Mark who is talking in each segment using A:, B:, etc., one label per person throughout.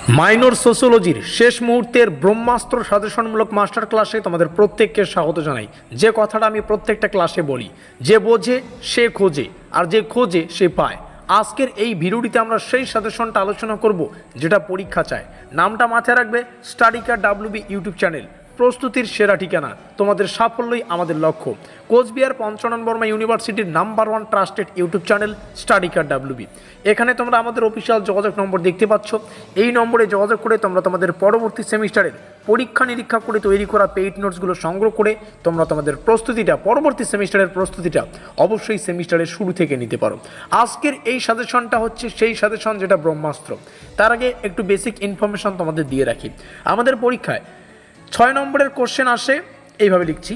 A: Minor সোশিওলজির শেষ মুহূর্তের ব্রহ্মাস্ত্র সাজেশনমূলক master ক্লাসে তোমাদের প্রত্যেককে স্বাগত জানাই। যে কথাটা আমি প্রত্যেকটা ক্লাসে বলি, যে বোঝে সে খোঁজে, আর যে খোঁজে সে পায়। আজকের এই ভিডিওটিতে আমরা সেই সাজেশনটা আলোচনা করব যেটা পরীক্ষা চায়। নামটা মাথায় রাখবে, স্টাডিকার WB ইউটিউব চ্যানেল, প্রস্তুতির সেরা ঠিকানা, তোমাদের সাফল্যই আমাদের লক্ষ্য। কোচবিহার পঞ্চানন বর্মা ইউনিভার্সিটির number 1 trusted YouTube channel Studykar WB। এখানে তোমরা আমাদের অফিসিয়াল যোগাযোগ নম্বর দেখতে পাচ্ছ। এই নম্বরে যোগাযোগ করে তোমরা তোমাদের পরবর্তী সেমিস্টারের পরীক্ষা নিরীক্ষা করে তৈরি করা পেইড নোটসগুলো সংগ্রহ করে তোমরা তোমাদের প্রস্তুতিটা, পরবর্তী সেমিস্টারের প্রস্তুতিটা অবশ্যই সেমিস্টারের শুরু থেকে নিতে পারো। আজকের এই সাজেশনটা হচ্ছে সেই সাজেশন যেটা ব্রহ্মাস্ত্র। তার আগে একটু বেসিক ইনফরমেশন তোমাদের দিয়ে রাখি। আমাদের পরীক্ষায় 6 নম্বরের কোশ্চেন আসে, এইভাবে লিখছি,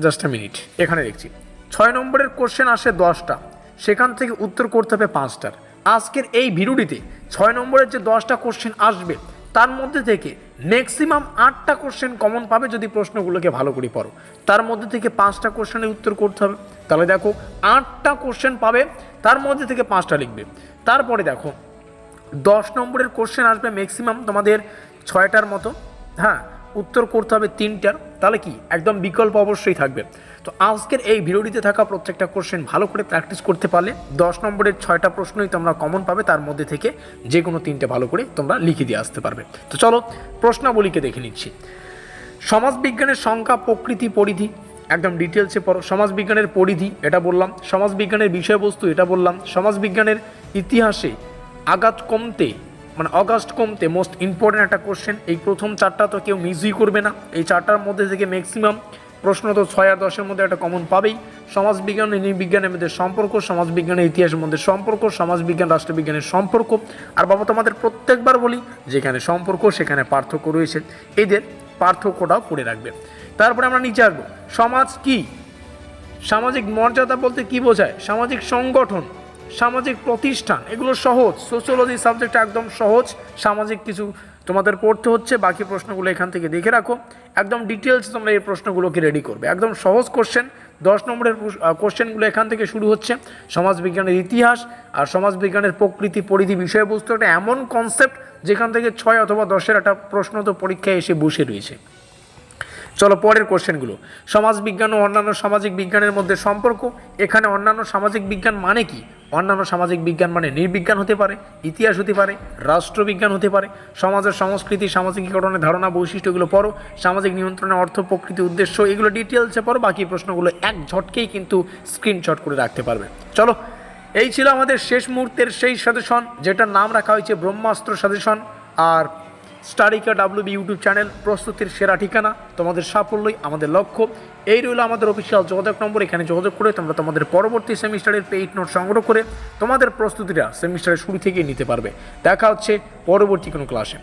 A: জাস্ট আ মিনিট, এখানে লিখছি 6 নম্বরের কোশ্চেন আসে 10টা, সেখান থেকে উত্তর করতে হবে 5টার। আজকের এই ভিডিওটিতে 6 নম্বরের যে 10টা কোশ্চেন আসবে তার মধ্যে থেকে ম্যাক্সিমাম 8টা কোশ্চেন কমন পাবে যদি প্রশ্নগুলোকে ভালো করে পড়ো। তার মধ্যে থেকে 5টা কোশ্চেনের উত্তর করতে হবে। তাহলে দেখো 8টা কোশ্চেন পাবে, তার মধ্যে থেকে 5টা লিখবে। তারপরে দেখো 10 নম্বরের কোশ্চেন আসবে ম্যাক্সিমাম তোমাদের 6টার মতো, হ্যাঁ, উত্তর করতে হবে 3টার। তাহলে কি একদম বিকল্প অবশ্যই থাকবে। তো আজকের এই ভিডিওটিতে থাকা প্রত্যেকটা কোশ্চেন ভালো করে প্র্যাকটিস করতে পারলে 10 নম্বরের 6টা প্রশ্নই তোমরা কমন পাবে, তার মধ্যে থেকে যে কোনো 3টে ভালো করে তোমরা লিখে দিয়ে আসতে পারবে। তো চলো প্রশ্নাবলীকে দেখে নিচ্ছি। সমাজবিজ্ঞানের সংখ্যা, প্রকৃতি, পরিধি একদম ডিটেলসে পড়ো। সমাজবিজ্ঞানের পরিধি এটা বললাম, সমাজবিজ্ঞানের বিষয়বস্তু এটা বললাম, সমাজবিজ্ঞানের ইতিহাসে অগাস্ট কমতে মোস্ট ইম্পর্টেন্ট একটা কোশ্চেন। এই প্রথম 4টা তো কেউ মিসই করবে না। এই 4টার মধ্যে থেকে ম্যাক্সিমাম প্রশ্ন তো 6 আর 10-এর মধ্যে একটা কমন পাবেই। সমাজবিজ্ঞান নৃবিজ্ঞানের মধ্যে সম্পর্ক, সমাজবিজ্ঞানের ইতিহাসের মধ্যে সম্পর্ক, সমাজবিজ্ঞান রাষ্ট্রবিজ্ঞানের সম্পর্ক। আর বাবা তোমাদের প্রত্যেকবার বলি, যেখানে সম্পর্ক সেখানে পার্থক্য রয়েছে, এদের পার্থক্যটাও পড়ে রাখবে। তারপরে আমরা নিচে আসবো, সমাজ কি, সামাজিক মর্যাদা বলতে কি বোঝায়, সামাজিক সংগঠন, সামাজিক প্রতিষ্ঠান, এগুলো সহজ। সোশ্যোলজি সাবজেক্ট একদম সহজ, সামাজিক কিছু তোমাদের পড়তে হচ্ছে, বাকি প্রশ্নগুলো এখান থেকে দেখে রাখো। একদম ডিটেলস তোমরা এই প্রশ্নগুলোকে রেডি করবে, একদম সহজ কোশ্চেন। 10 নম্বরের কোশ্চেনগুলো এখান থেকে শুরু হচ্ছে। সমাজবিজ্ঞানের ইতিহাস আর সমাজবিজ্ঞানের প্রকৃতি, পরিধি, বিষয়বস্তু একটা এমন কনসেপ্ট যেখান থেকে 6 অথবা 10-এর একটা প্রশ্ন তো পরীক্ষায় এসে বসে রয়েছে। চলো পরের কোশ্চেনগুলো। সমাজবিজ্ঞান ও অন্যান্য সামাজিক বিজ্ঞানের মধ্যে সম্পর্ক। এখানে অন্যান্য সামাজিক বিজ্ঞান মানে কি? অন্যান্য সামাজিক বিজ্ঞান মানে নৃবিজ্ঞান হতে পারে, ইতিহাস হতে পারে, রাষ্ট্রবিজ্ঞান হতে পারে। সমাজের সংস্কৃতি, সামাজিকীকরণের ধারণা, বৈশিষ্ট্যগুলো পড়ো। সামাজিক নিয়ন্ত্রণের অর্থ, প্রকৃতি, উদ্দেশ্য, এগুলো ডিটেলসে পড়ো। বাকি প্রশ্নগুলো এক ঝটকেই কিন্তু স্ক্রিনশট করে রাখতে পারবে। চলো, এই ছিল আমাদের শেষ মুহূর্তের সেই সাজেশন যেটার নাম রাখা হয়েছে ব্রহ্মাস্ত্র সাজেশন। আর স্টাডিকার WB ইউটিউব চ্যানেল, প্রস্তুতির সেরা ঠিকানা, তোমাদের সাফল্যই আমাদের লক্ষ্য। এই রইল আমাদের অফিসিয়াল যোগাযোগ নম্বর। এখানে যোগাযোগ করে তোমরা তোমাদের পরবর্তী সেমিস্টারের পেইড নোট সংগ্রহ করে তোমাদের প্রস্তুতিটা সেমিস্টারের শুরু থেকেই নিতে পারবে। দেখা হচ্ছে পরবর্তী কোনো ক্লাসে।